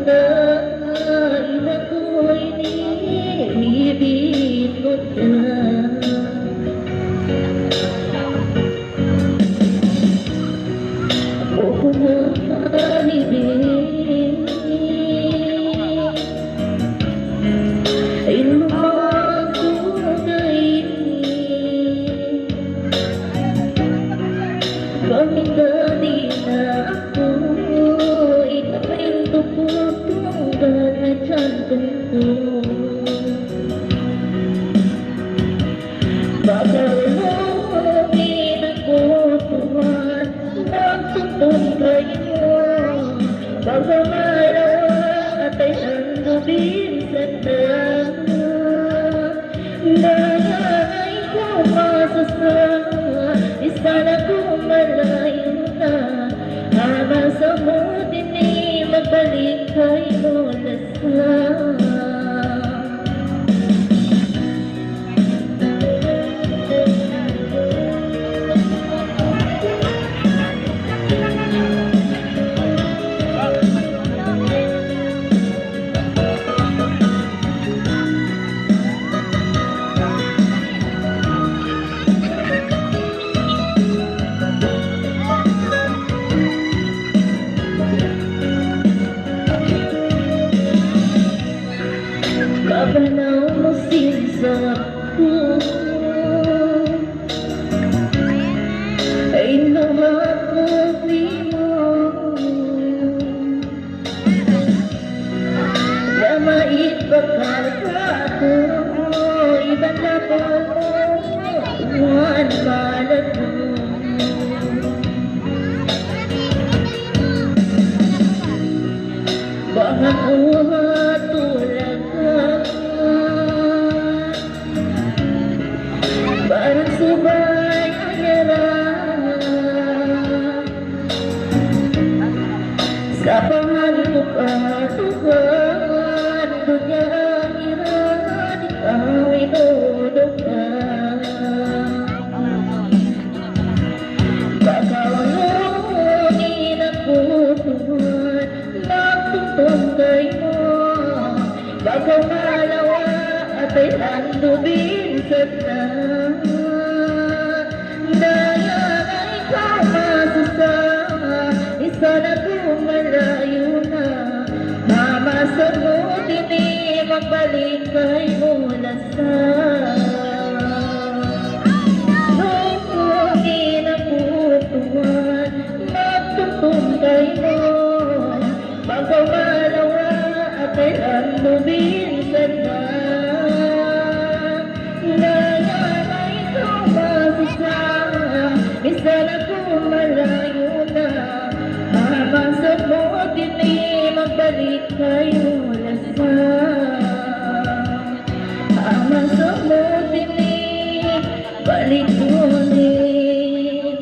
tunay na ko'y nilibingot ka. Ako na kalibin ay lumatunay bakit dati na ako ikapinto po tunggal na jantong ko. Bakal mo pinakutuhan nagtutong kayo bakal malawa at ay handubin sa dama nanay ko masasama isa na kung malayo na ama sa mo din magbalik kayo lasang. Kapanaw mo sinisap ko ay nakakuli mo na maipagkaka ko iba na po tuwan balat mo baka uhatulad parang subay ang hirap sa pangalip at tuhan dunya ang hirap ikaw ay nulog ka baka walungin ako tuhan nagtutong kayo baka malawa at ay handubin sa dama dahil ikaw masasama isa na kung malayo na mama sa mo din magbalik kayo lasang nung ginaputuan magtutong kayo baka malawa at ay handubin sa dama isa na kung malayo na mama sa mo din magbalik kayo lasang mama sa mo din balik ulit